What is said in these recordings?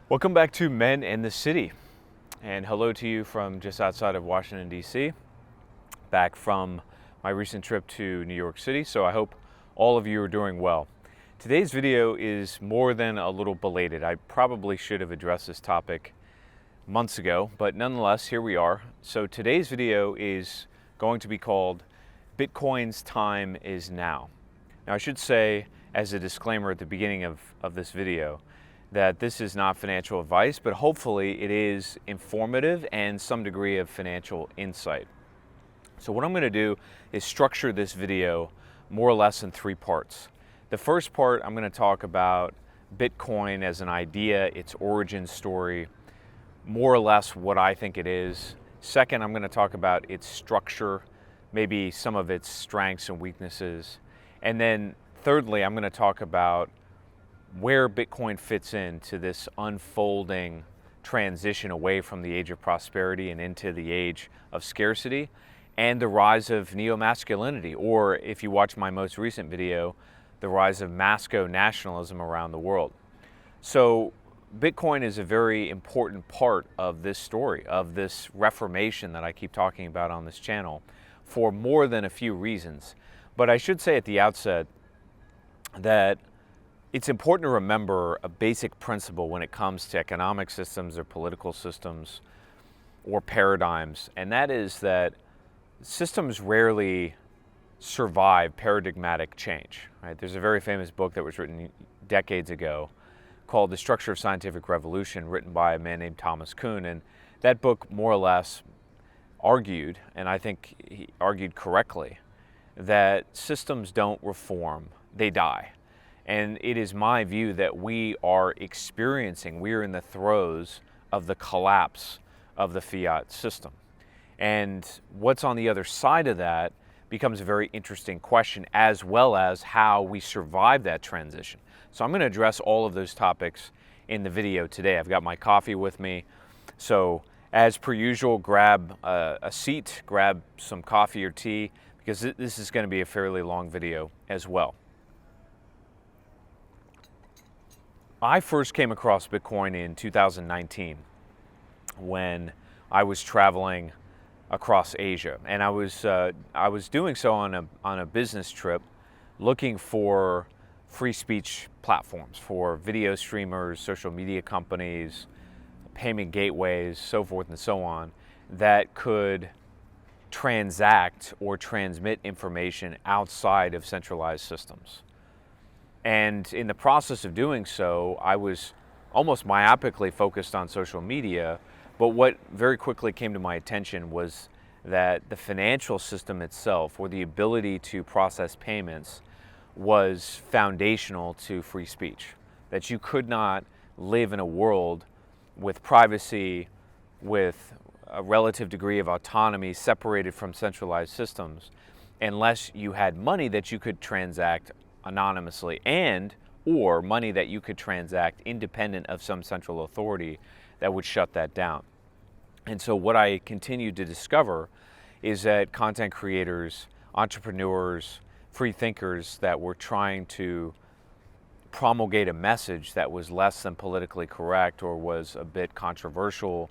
Welcome back to Men and the City, and hello to you from just outside of Washington, D.C., back from my recent trip to New York City, so I hope all of you are doing well. Today's video is more than a little belated. I probably should have addressed this topic months ago, but nonetheless, here we are. So today's video is going to be called Bitcoin's Time is Now. Now, I should say, as a disclaimer at the beginning of this video, that this is not financial advice, but hopefully it is informative and some degree of financial insight. So what I'm going to do is structure this video more or less in three parts. The first part, I'm going to talk about Bitcoin as an idea, its origin story, more or less what I think it is. Second, I'm going to talk about its structure, maybe some of its strengths and weaknesses. And then thirdly, I'm going to talk about where Bitcoin fits into this unfolding transition away from the age of prosperity and into the age of scarcity, and the rise of neo-masculinity, or if you watch my most recent video, the rise of masco-nationalism around the world. So Bitcoin is a very important part of this story, of this reformation that I keep talking about on this channel, for more than a few reasons. But I should say at the outset that it's important to remember a basic principle when it comes to economic systems or political systems or paradigms, and that is that systems rarely survive paradigmatic change. Right? There's a very famous book that was written decades ago called The Structure of Scientific Revolution, written by a man named Thomas Khun, and that book more or less argued, and I think he argued correctly, that systems don't reform, they die. And it is my view that we are in the throes of the collapse of the fiat system. And what's on the other side of that becomes a very interesting question, as well as how we survive that transition. So I'm going to address all of those topics in the video today. I've got my coffee with me. So as per usual, grab a seat, grab some coffee or tea, because this is going to be a fairly long video as well. I first came across Bitcoin in 2019 when I was traveling across Asia, and I was doing so on a business trip, looking for free speech platforms for video streamers, social media companies, payment gateways, so forth and so on, that could transact or transmit information outside of centralized systems. And in the process of doing so, I was almost myopically focused on social media, but what very quickly came to my attention was that the financial system itself, or the ability to process payments, was foundational to free speech. That you could not live in a world with privacy, with a relative degree of autonomy separated from centralized systems, unless you had money that you could transact anonymously, and or money that you could transact independent of some central authority that would shut that down. And so what I continued to discover is that content creators, entrepreneurs, free thinkers that were trying to promulgate a message that was less than politically correct, or was a bit controversial,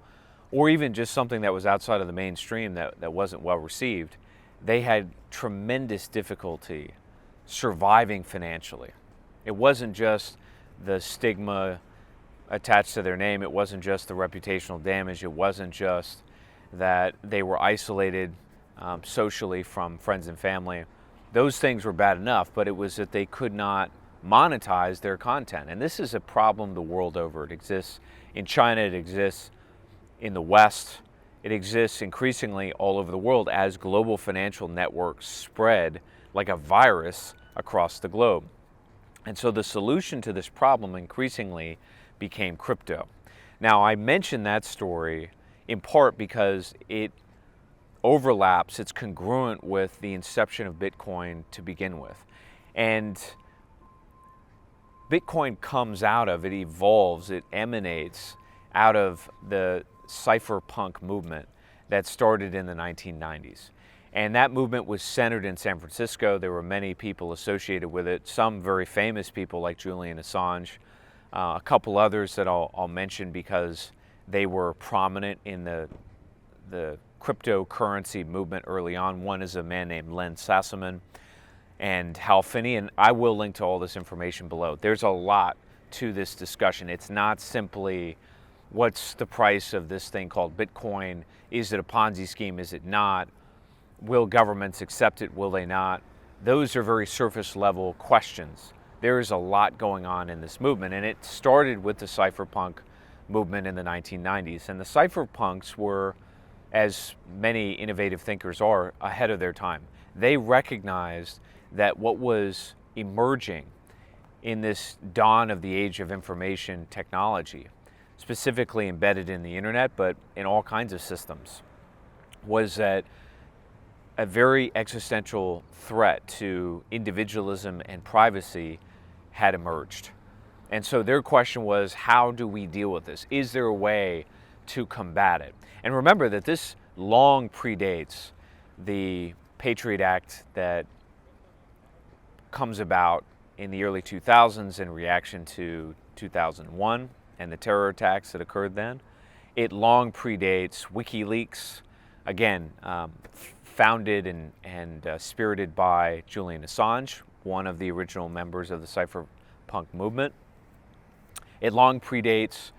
or even just something that was outside of the mainstream that wasn't well received, they had tremendous difficulty surviving financially. It wasn't just the stigma attached to their name, it wasn't just the reputational damage, it wasn't just that they were isolated socially from friends and family. Those things were bad enough, but it was that they could not monetize their content. And this is a problem the world over. It exists in China, it exists in the West, it exists increasingly all over the world as global financial networks spread like a virus across the globe. And so the solution to this problem increasingly became crypto. Now, I mention that story in part because it overlaps, it's congruent with the inception of Bitcoin to begin with. And Bitcoin comes out of, it evolves, it emanates out of the Cypherpunk movement that started in the 1990s. And that movement was centered in San Francisco. There were many people associated with it, some very famous people like Julian Assange, A couple others that I'll mention because they were prominent in the cryptocurrency movement early on. One is a man named Sassaman and Hal Finney, and I will link to all this information below. There's a lot to this discussion. It's not simply what's the price of this thing called Bitcoin? Is it a Ponzi scheme? Is it not? Will governments accept it? Will they not? Those are very surface level questions. There is a lot going on in this movement, and it started with the Cypherpunk movement in the 1990s. And the Cypherpunks were, as many innovative thinkers are, ahead of their time. They recognized that what was emerging in this dawn of the age of information technology, specifically embedded in the internet, but in all kinds of systems, was that a very existential threat to individualism and privacy had emerged. And so their question was, how do we deal with this? Is there a way to combat it? And remember that this long predates the Patriot Act that comes about in the early 2000s in reaction to 2001 and the terror attacks that occurred then. It long predates WikiLeaks, again, founded and spirited by Julian Assange, one of the original members of the Cypherpunk movement. It long predates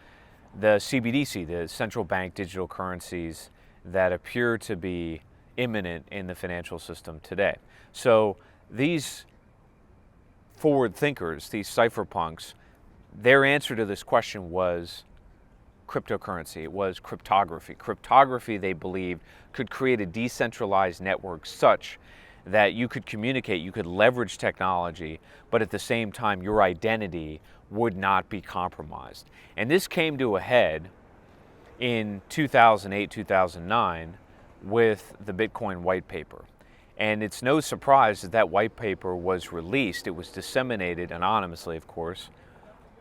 the CBDC, the central bank digital currencies that appear to be imminent in the financial system today. So these forward thinkers, these cypherpunks, their answer to this question was cryptocurrency. It was cryptography. Cryptography, they believed, could create a decentralized network such that you could communicate, you could leverage technology, but at the same time your identity would not be compromised. And this came to a head in 2008, 2009 with the Bitcoin white paper. And it's no surprise that that white paper was released. It was disseminated anonymously, of course,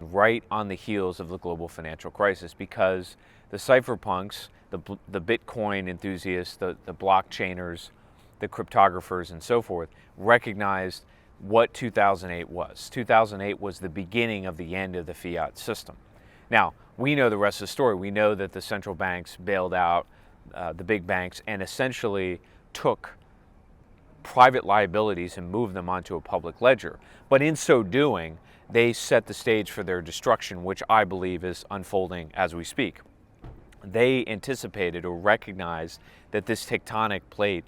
right on the heels of the global financial crisis, because the cypherpunks, the Bitcoin enthusiasts, the blockchainers, the cryptographers and so forth, recognized what 2008 was. 2008 was the beginning of the end of the fiat system. Now, we know the rest of the story. We know that the central banks bailed out the big banks and essentially took private liabilities and moved them onto a public ledger. But in so doing, they set the stage for their destruction, which I believe is unfolding as we speak. They anticipated or recognized that this tectonic plate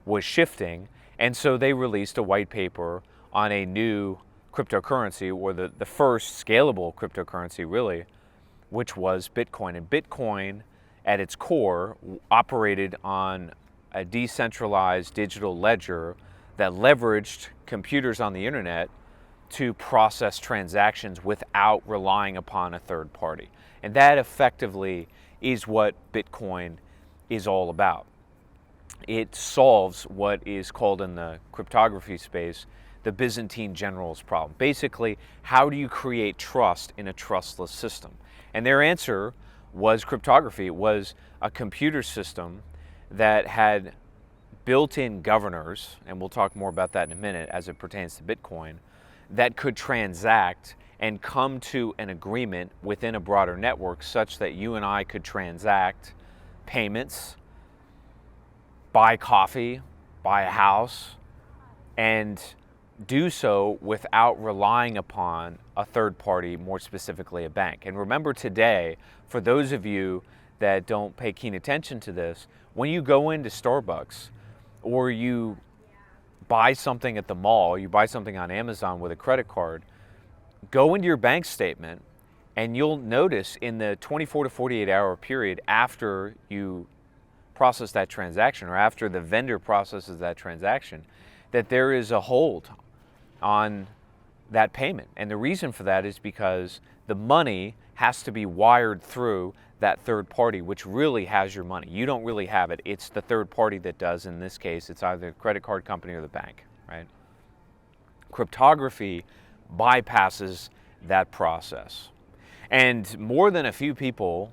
was shifting, and so they released a white paper on a new cryptocurrency, or the first scalable cryptocurrency really, which was Bitcoin. And Bitcoin, at its core, operated on a decentralized digital ledger that leveraged computers on the internet to process transactions without relying upon a third party. And that effectively is what Bitcoin is all about. It solves what is called in the cryptography space the Byzantine generals problem. Basically, how do you create trust in a trustless system? And their answer was cryptography. It was a computer system that had built-in governors, and we'll talk more about that in a minute as it pertains to Bitcoin, that could transact and come to an agreement within a broader network such that you and I could transact payments, buy coffee, buy a house, and do so without relying upon a third party, more specifically a bank. And remember today, for those of you that don't pay keen attention to this, when you go into Starbucks or you buy something at the mall, you buy something on Amazon with a credit card, go into your bank statement and you'll notice in the 24 to 48 hour period after you process that transaction, or after the vendor processes that transaction, that there is a hold on that payment. And the reason for that is because the money has to be wired through that third party, which really has your money. You don't really have it. It's the third party that does. In this case, it's either the credit card company or the bank, right? Cryptography bypasses that process. And more than a few people,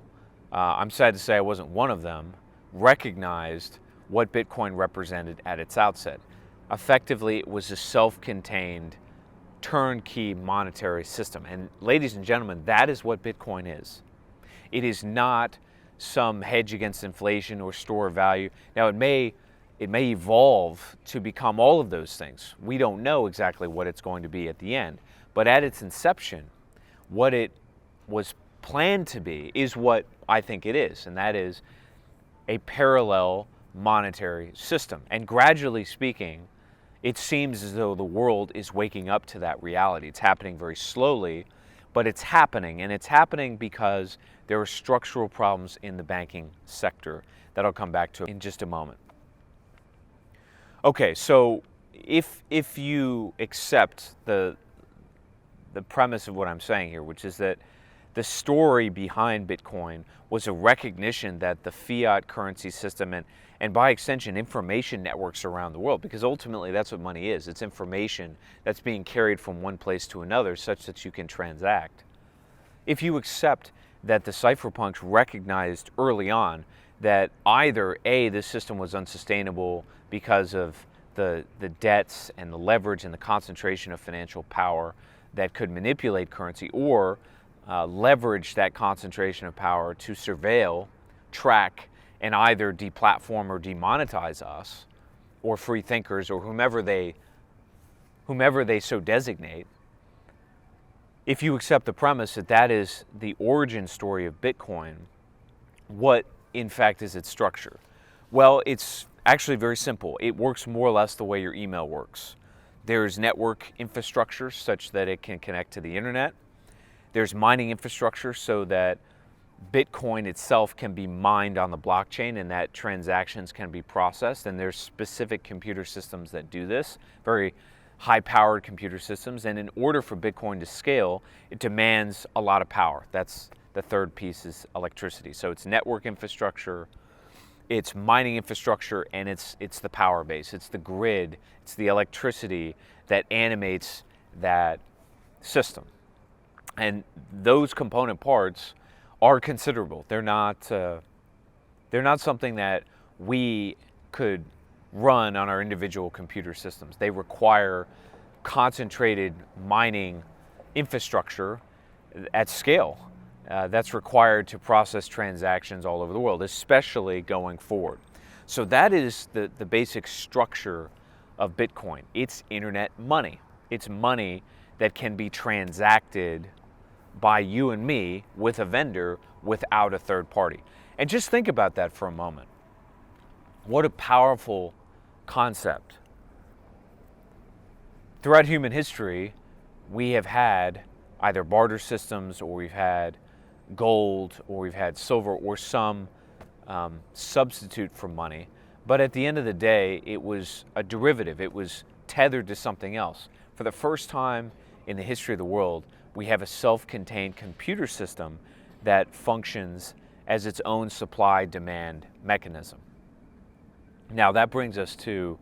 I'm sad to say I wasn't one of them, recognized what Bitcoin represented at its outset. Effectively, it was a self-contained turnkey monetary system. And ladies and gentlemen, that is what Bitcoin is. It is not some hedge against inflation or store of value. Now, it may evolve to become all of those things. We don't know exactly what it's going to be at the end. But at its inception, what it was planned to be is what I think it is, and that is a parallel monetary system. And gradually speaking, it seems as though the world is waking up to that reality. It's happening very slowly, but it's happening, and it's happening because there are structural problems in the banking sector that I'll come back to in just a moment. Okay, so if you accept the premise of what I'm saying here, which is that the story behind Bitcoin was a recognition that the fiat currency system and by extension information networks around the world, because ultimately that's what money is. It's information that's being carried from one place to another such that you can transact. If you accept that the cypherpunks recognized early on that either A, this system was unsustainable because of the debts and the leverage and the concentration of financial power that could manipulate currency, or leverage that concentration of power to surveil, track, and either deplatform or demonetize us, or free thinkers, or whomever they so designate. If you accept the premise that that is the origin story of Bitcoin, what in fact is its structure? Well, it's actually very simple. It works more or less the way your email works. There's network infrastructure such that it can connect to the internet. There's mining infrastructure so that Bitcoin itself can be mined on the blockchain and that transactions can be processed. And there's specific computer systems that do this, very high-powered computer systems. And in order for Bitcoin to scale, it demands a lot of power. That's the third piece, is electricity. So it's network infrastructure, it's mining infrastructure, and it's the power base. It's the grid, it's the electricity that animates that system. And those component parts are considerable. They're not something that we could run on our individual computer systems. They require concentrated mining infrastructure at scale that's required to process transactions all over the world, especially going forward. So that is the basic structure of Bitcoin. It's internet money. It's money that can be transacted by you and me with a vendor without a third party. And just think about that for a moment. What a powerful concept. Throughout human history, we have had either barter systems, or we've had gold, or we've had silver, or some substitute for money. But at the end of the day, it was a derivative. It was tethered to something else. For the first time in the history of the world, we have a self-contained computer system that functions as its own supply-demand mechanism. Now that brings us to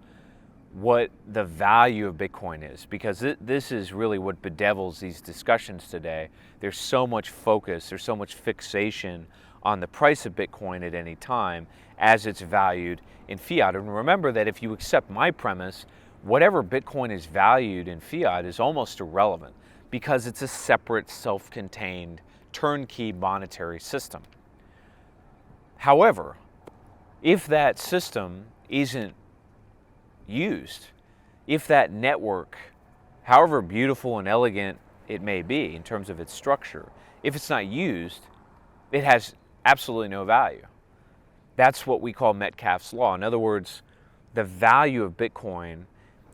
what the value of Bitcoin is, because this is really what bedevils these discussions today. There's so much focus, there's so much fixation on the price of Bitcoin at any time as it's valued in fiat. And remember that if you accept my premise, whatever Bitcoin is valued in fiat is almost irrelevant, because it's a separate, self-contained, turnkey monetary system. However, if that system isn't used, if that network, however beautiful and elegant it may be in terms of its structure, if it's not used, it has absolutely no value. That's what we call Metcalfe's law. In other words, the value of Bitcoin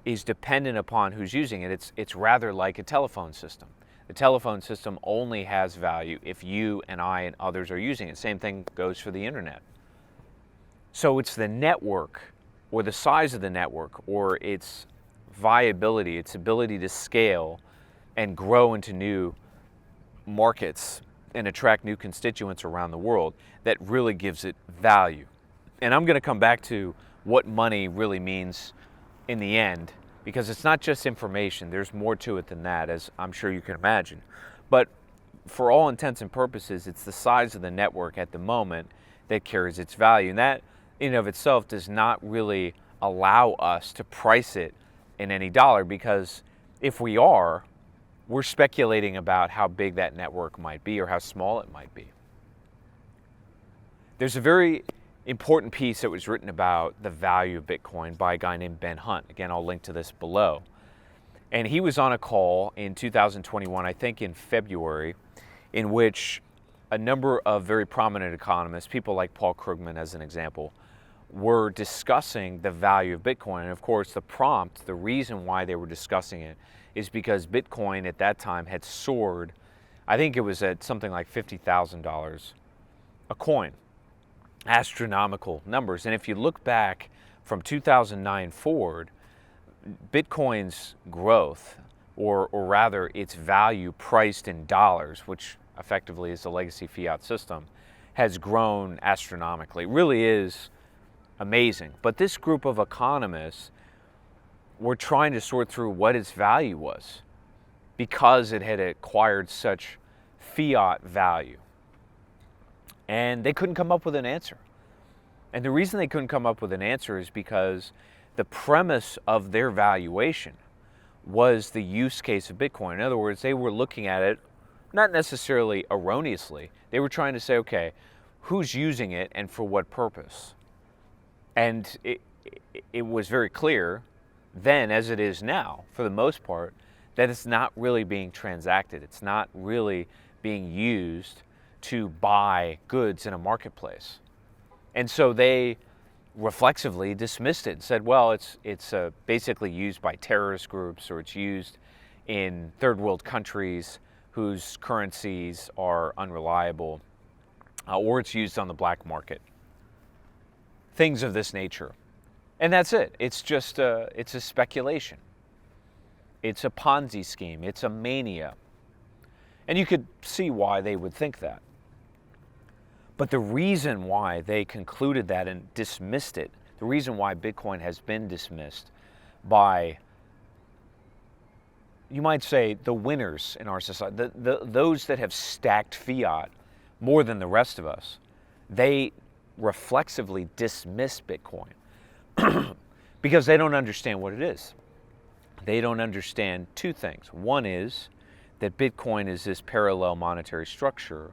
is dependent upon who's using it. It's rather like a telephone system. The telephone system only has value if you and I and others are using it. Same thing goes for the internet. So it's the network, or the size of the network, or its viability, its ability to scale and grow into new markets and attract new constituents around the world, that really gives it value. And I'm going to come back to what money really means in the end, because it's not just information. There's more to it than that, as I'm sure you can imagine. But for all intents and purposes, it's the size of the network at the moment that carries its value. And that in and of itself does not really allow us to price it in any dollar, because if we are, we're speculating about how big that network might be or how small it might be. There's a very important piece that was written about the value of Bitcoin by a guy named Ben Hunt. Again, I'll link to this below. And he was on a call in 2021, I think in February, in which a number of very prominent economists, people like Paul Krugman as an example, were discussing the value of Bitcoin. And of course, the prompt, the reason why they were discussing it is because Bitcoin at that time had soared. I think it was at something like $50,000 a coin. Astronomical numbers. And if you look back from 2009 forward, Bitcoin's growth, or rather its value priced in dollars, which effectively is the legacy fiat system, has grown astronomically. It really is amazing. But this group of economists were trying to sort through what its value was because it had acquired such fiat value. And they couldn't come up with an answer. And the reason they couldn't come up with an answer is because the premise of their valuation was the use case of Bitcoin. In other words, they were looking at it not necessarily erroneously. They were trying to say, okay, who's using it and for what purpose? And it was very clear then, as it is now, for the most part, that it's not really being transacted. It's not really being used to buy goods in a marketplace. And so they reflexively dismissed it and said, well, it's basically used by terrorist groups, or it's used in third world countries whose currencies are unreliable, or it's used on the black market. Things of this nature. And that's it. It's just it's a speculation. It's a Ponzi scheme. It's a mania. And you could see why they would think that. But the reason why they concluded that and dismissed it, the reason why Bitcoin has been dismissed by, you might say, the winners in our society, those that have stacked fiat more than the rest of us, they reflexively dismiss Bitcoin because they don't understand what it is. They don't understand two things. One is that Bitcoin is this parallel monetary structure,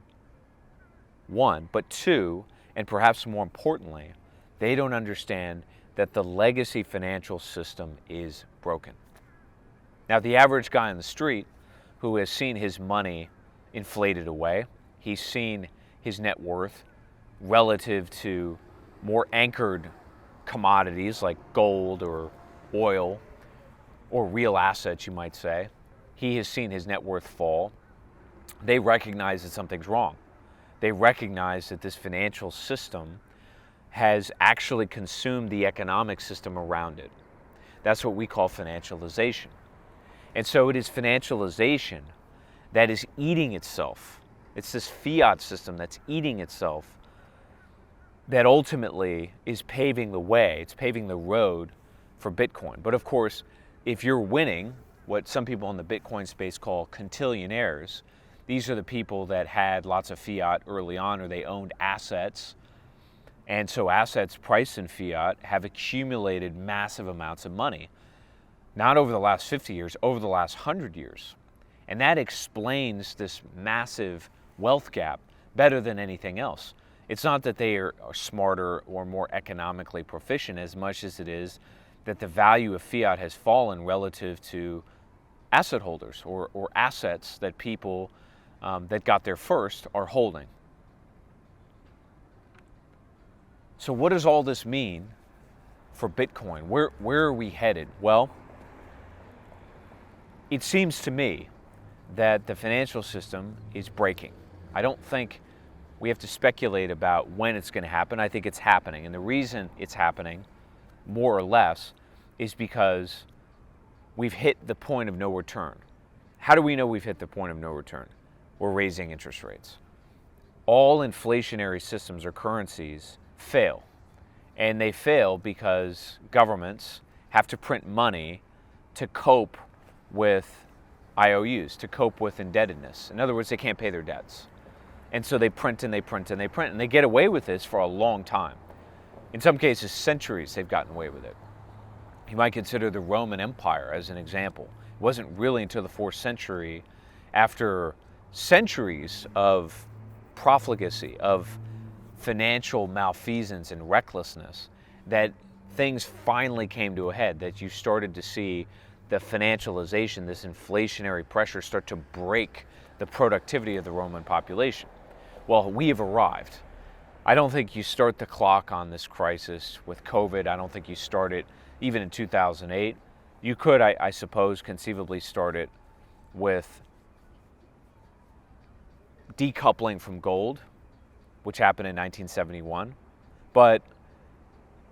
one, but two, and perhaps more importantly, they don't understand that the legacy financial system is broken. Now, the average guy on the street who has seen his money inflated away, he's seen his net worth relative to more anchored commodities like gold or oil or real assets, you might say, he has seen his net worth fall. They recognize that something's wrong. They recognize that this financial system has actually consumed the economic system around it. That's what we call financialization. And so it is financialization that is eating itself. It's this fiat system that's eating itself that ultimately is paving the way. It's paving the road for Bitcoin. But of course, if you're winning, what some people in the Bitcoin space call quintillionaires, these are the people that had lots of fiat early on, or they owned assets. And so assets priced in fiat have accumulated massive amounts of money. Not over the last 50 years, over the last 100 years. And that explains this massive wealth gap better than anything else. It's not that they are smarter or more economically proficient as much as it is that the value of fiat has fallen relative to asset holders or assets that people that got there first are holding. So what does all this mean for Bitcoin? Where are we headed? Well, it seems to me that the financial system is breaking. I don't think we have to speculate about when it's going to happen. I think it's happening. And the reason it's happening, more or less, is because we've hit the point of no return. How do we know we've hit the point of no return? We're raising interest rates. All inflationary systems or currencies fail. And they fail because governments have to print money to cope with IOUs, to cope with indebtedness. In other words, they can't pay their debts. And so they print and they print and they print. And they get away with this for a long time. In some cases, centuries they've gotten away with it. You might consider the Roman Empire as an example. It wasn't really until the 4th century, after centuries of profligacy, of financial malfeasance and recklessness, that things finally came to a head, that you started to see the financialization, this inflationary pressure start to break the productivity of the Roman population. Well, we have arrived. I don't think you start the clock on this crisis with COVID. I don't think you start it even in 2008. You could, I suppose, conceivably start it with decoupling from gold, which happened in 1971. But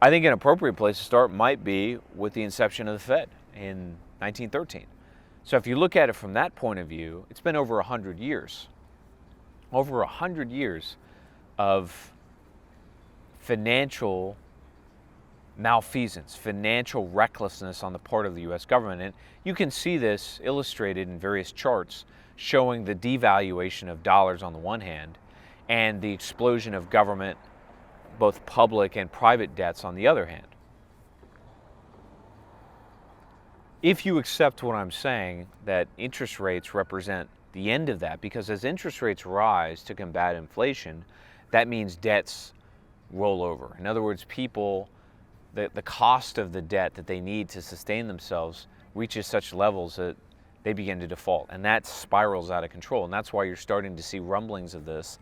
I think an appropriate place to start might be with the inception of the Fed in 1913. So if you look at it from that point of view, it's been over 100 years. Over 100 years of financial malfeasance, financial recklessness on the part of the U.S. government. And you can see this illustrated in various charts showing the devaluation of dollars on the one hand and the explosion of government, both public and private debts on the other hand. If you accept what I'm saying, that interest rates represent the end of that, because as interest rates rise to combat inflation, that means debts roll over. In other words, people, the cost of the debt that they need to sustain themselves reaches such levels that they begin to default, and that spirals out of control. And that's why you're starting to see rumblings of this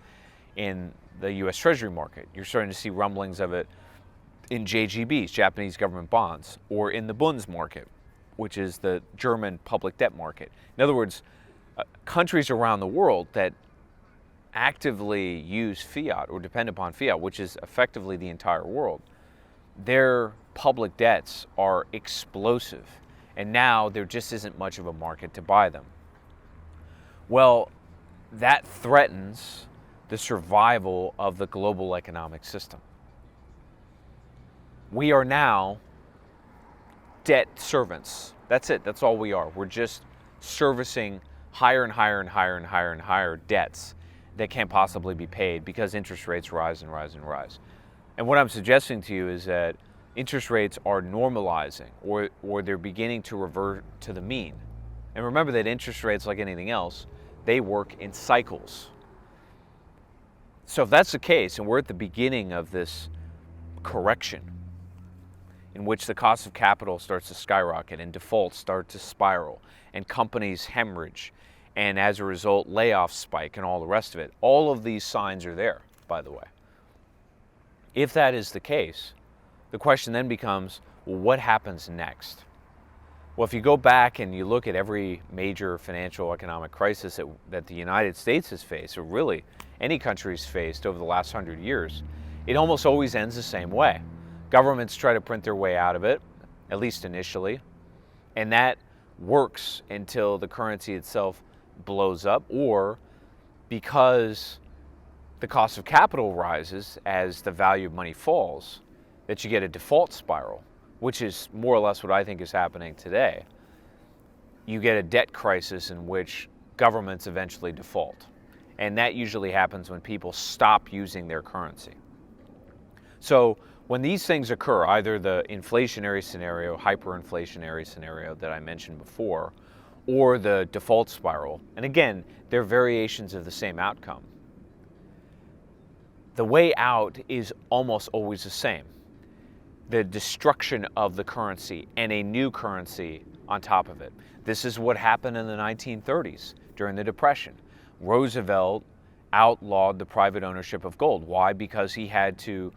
in the U.S. Treasury market. You're starting to see rumblings of it in JGBs, Japanese government bonds, or in the Bunds market, which is the German public debt market. In other words, countries around the world that actively use fiat or depend upon fiat, which is effectively the entire world, their public debts are explosive. And now there just isn't much of a market to buy them. Well, that threatens the survival of the global economic system. We are now debt servants. That's it. That's all we are. We're just servicing higher and higher and higher and higher and higher debts that can't possibly be paid because interest rates rise and rise and rise. And what I'm suggesting to you is that interest rates are normalizing, or they're beginning to revert to the mean. And remember that interest rates, like anything else, they work in cycles. So if that's the case, and we're at the beginning of this correction in which the cost of capital starts to skyrocket and defaults start to spiral and companies hemorrhage, and as a result layoffs spike and all the rest of it, all of these signs are there, by the way. If that is the case, the question then becomes, well, what happens next? Well, if you go back and you look at every major financial economic crisis that the United States has faced, or really any country's faced over the last 100 years, it almost always ends the same way. Governments try to print their way out of it, at least initially, and that works until the currency itself blows up, or because the cost of capital rises as the value of money falls, that you get a default spiral, which is more or less what I think is happening today. You get a debt crisis in which governments eventually default. And that usually happens when people stop using their currency. So when these things occur, either the inflationary scenario, hyperinflationary scenario that I mentioned before, or the default spiral, and again, they're variations of the same outcome, the way out is almost always the same. The destruction of the currency and a new currency on top of it. This is what happened in the 1930s during the Depression. Roosevelt outlawed the private ownership of gold. Why? Because he had to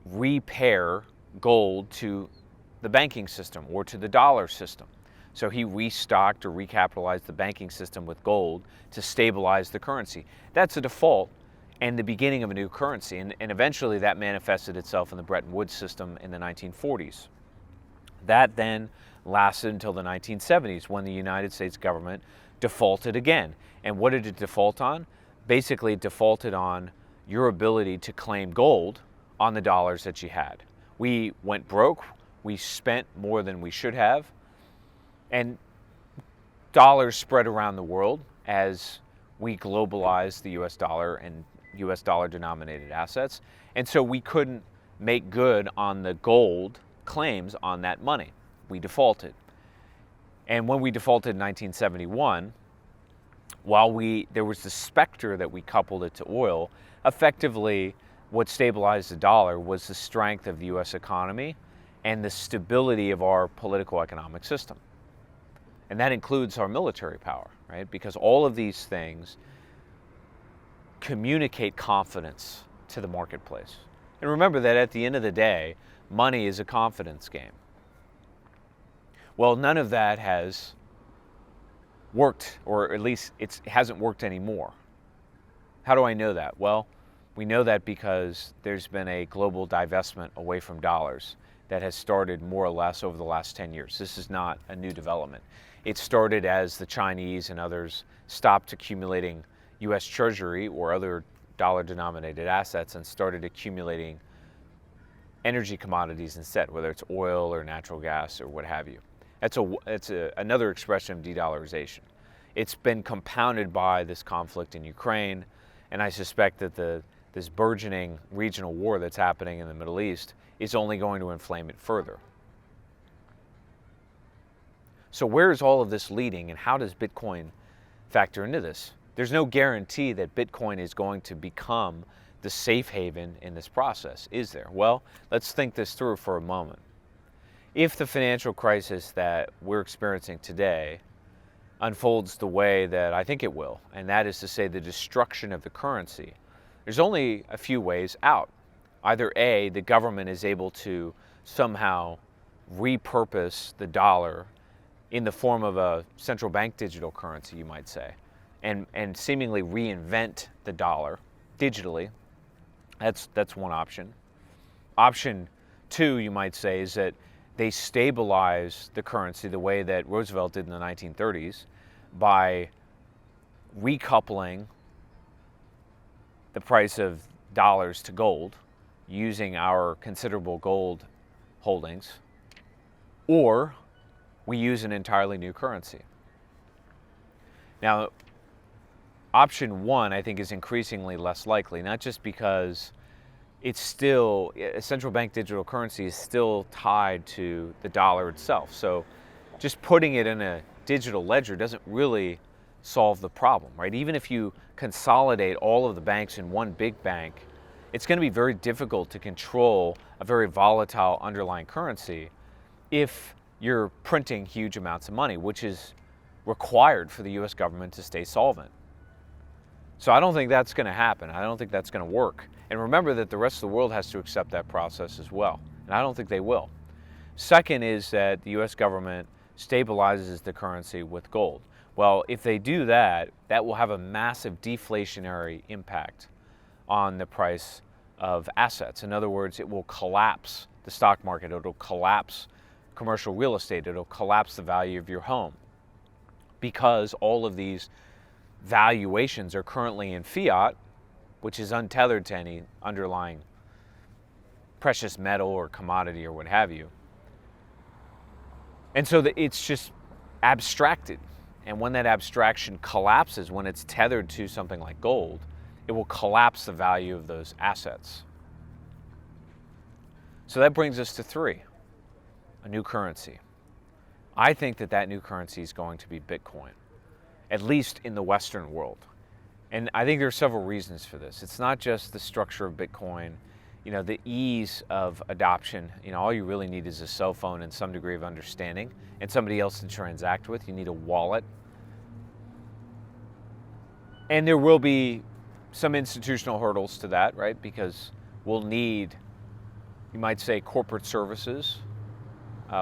repair gold to the banking system or to the dollar system. So he restocked or recapitalized the banking system with gold to stabilize the currency. That's a default and the beginning of a new currency. And eventually that manifested itself in the Bretton Woods system in the 1940s. That then lasted until the 1970s when the United States government defaulted again. And what did it default on? Basically, it defaulted on your ability to claim gold on the dollars that you had. We went broke. We spent more than we should have. And dollars spread around the world as we globalized the US dollar and US dollar denominated assets. And so we couldn't make good on the gold claims on that money. We defaulted. And when we defaulted in 1971, while there was the specter that we coupled it to oil, effectively what stabilized the dollar was the strength of the U.S. economy and the stability of our political economic system. And that includes our military power, right? Because all of these things communicate confidence to the marketplace. And remember that at the end of the day, money is a confidence game. Well, none of that has worked, or at least it hasn't worked anymore. How do I know that? Well, we know that because there's been a global divestment away from dollars that has started more or less over the last 10 years. This is not a new development. It started as the Chinese and others stopped accumulating U.S. Treasury or other dollar-denominated assets and started accumulating energy commodities instead, whether it's oil or natural gas or what have you. It's another expression of de-dollarization. It's been compounded by this conflict in Ukraine, and I suspect that this burgeoning regional war that's happening in the Middle East is only going to inflame it further. So where is all of this leading, and how does Bitcoin factor into this? There's no guarantee that Bitcoin is going to become the safe haven in this process, is there? Well, let's think this through for a moment. If the financial crisis that we're experiencing today unfolds the way that I think it will, and that is to say the destruction of the currency, there's only a few ways out. Either A, the government is able to somehow repurpose the dollar in the form of a central bank digital currency, you might say, and seemingly reinvent the dollar digitally. That's one option. Option two, you might say, is that they stabilize the currency the way that Roosevelt did in the 1930s by recoupling the price of dollars to gold using our considerable gold holdings, or we use an entirely new currency. Now, option one, I think, is increasingly less likely, not just because it's still, a central bank digital currency is still tied to the dollar itself. So just putting it in a digital ledger doesn't really solve the problem, right? Even if you consolidate all of the banks in one big bank, it's going to be very difficult to control a very volatile underlying currency if you're printing huge amounts of money, which is required for the US government to stay solvent. So I don't think that's going to happen. I don't think that's going to work. And remember that the rest of the world has to accept that process as well. And I don't think they will. Second is that the US government stabilizes the currency with gold. Well, if they do that, that will have a massive deflationary impact on the price of assets. In other words, it will collapse the stock market. It'll collapse commercial real estate. It'll collapse the value of your home because all of these valuations are currently in fiat, which is untethered to any underlying precious metal or commodity or what have you. And so it's just abstracted. And when that abstraction collapses, when it's tethered to something like gold, it will collapse the value of those assets. So that brings us to three, a new currency. I think that new currency is going to be Bitcoin, at least in the Western world. And I think there are several reasons for this. It's not just the structure of Bitcoin, the ease of adoption. All you really need is a cell phone and some degree of understanding and somebody else to transact with. You need a wallet. And there will be some institutional hurdles to that, right? Because we'll need, you might say, corporate services,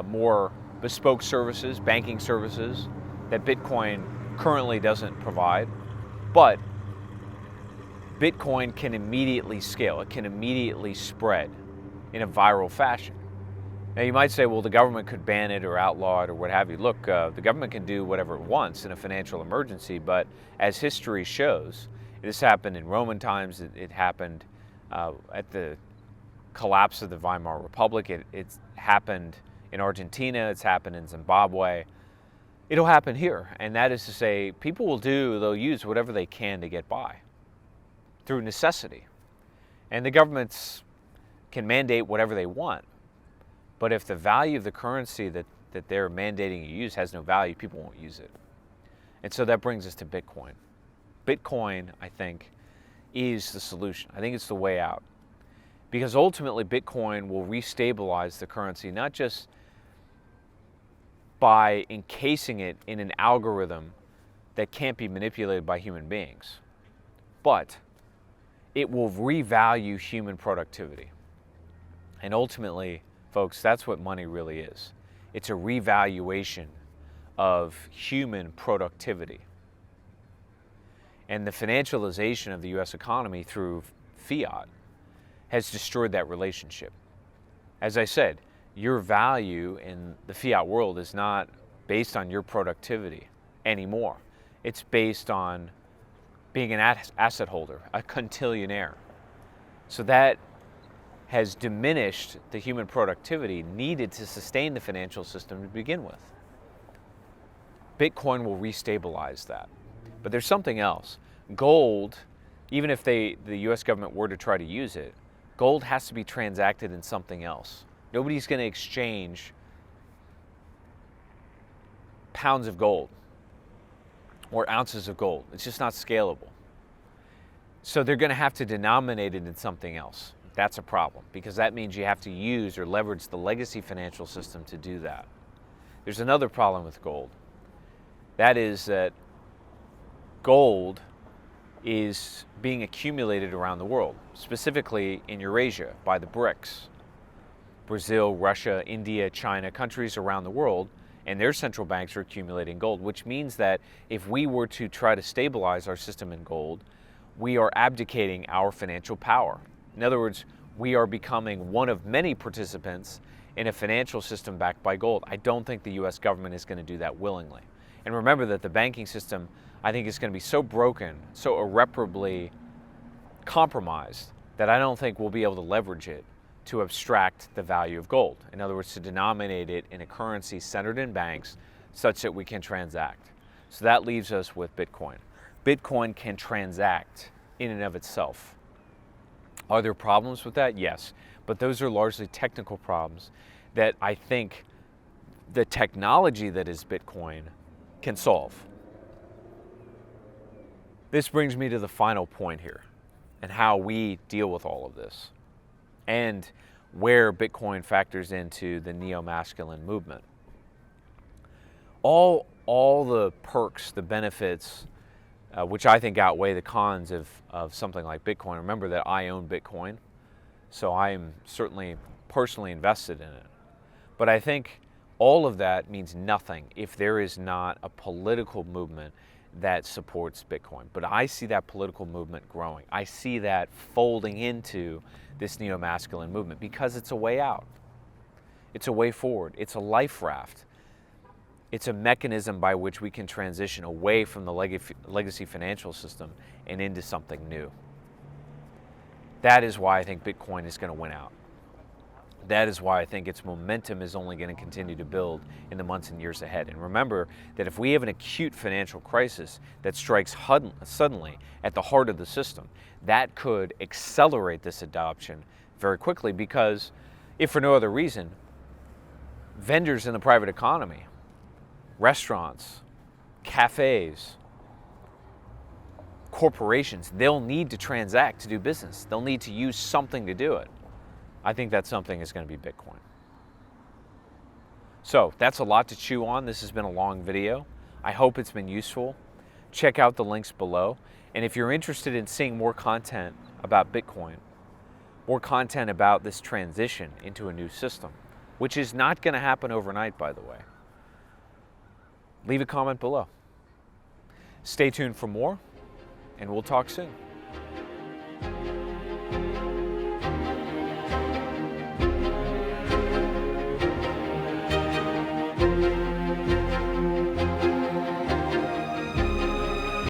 more bespoke services, banking services that Bitcoin currently doesn't provide. But Bitcoin can immediately scale. It can immediately spread in a viral fashion. Now you might say, well, the government could ban it or outlaw it or what have you. Look, the government can do whatever it wants in a financial emergency, but as history shows, this happened in Roman times, it happened at the collapse of the Weimar Republic, it's happened in Argentina, it's happened in Zimbabwe. It'll happen here, and that is to say, they'll use whatever they can to get by through necessity. And the governments can mandate whatever they want. But if the value of the currency that that they're mandating you use has no value, people won't use it. And so that brings us to Bitcoin. Bitcoin, I think, is the solution. I think it's the way out. Because ultimately, Bitcoin will restabilize the currency, not just by encasing it in an algorithm that can't be manipulated by human beings, but it will revalue human productivity. And ultimately, folks, that's what money really is. It's a revaluation of human productivity. And the financialization of the US economy through fiat has destroyed that relationship. As I said, your value in the fiat world is not based on your productivity anymore. It's based on being an asset holder, a quintillionaire. So that has diminished the human productivity needed to sustain the financial system to begin with. Bitcoin will restabilize that. But there's something else. Gold, even if the US government were to try to use it, gold has to be transacted in something else. Nobody's going to exchange pounds of gold or ounces of gold. It's just not scalable. So they're going to have to denominate it in something else. That's a problem, because that means you have to use or leverage the legacy financial system to do that. There's another problem with gold. That is that gold is being accumulated around the world, specifically in Eurasia by the BRICS. Brazil, Russia, India, China, countries around the world, and their central banks are accumulating gold, which means that if we were to try to stabilize our system in gold, we are abdicating our financial power. In other words, we are becoming one of many participants in a financial system backed by gold. I don't think the US government is going to do that willingly. And remember that the banking system, I think, is going to be so broken, so irreparably compromised, that I don't think we'll be able to leverage it to abstract the value of gold. In other words, to denominate it in a currency centered in banks such that we can transact. So that leaves us with Bitcoin. Bitcoin can transact in and of itself. Are there problems with that? Yes. But those are largely technical problems that I think the technology that is Bitcoin can solve. This brings me to the final point here and how we deal with all of this and where Bitcoin factors into the neo-masculine movement. All the perks, the benefits, which I think outweigh the cons of something like Bitcoin. Remember that I own Bitcoin, so I am certainly personally invested in it. But I think all of that means nothing if there is not a political movement that supports Bitcoin. But I see that political movement growing. I see that folding into this neo-masculine movement because it's a way out. It's a way forward. It's a life raft. It's a mechanism by which we can transition away from the legacy financial system and into something new. That is why I think Bitcoin is going to win out. That is why I think its momentum is only going to continue to build in the months and years ahead. And remember that if we have an acute financial crisis that strikes suddenly at the heart of the system, that could accelerate this adoption very quickly because, if for no other reason, vendors in the private economy, restaurants, cafes, corporations, they'll need to transact to do business. They'll need to use something to do it. I think that something is going to be Bitcoin. So that's a lot to chew on. This has been a long video. I hope it's been useful. Check out the links below. And if you're interested in seeing more content about Bitcoin, more content about this transition into a new system, which is not going to happen overnight, by the way, leave a comment below. Stay tuned for more, and we'll talk soon.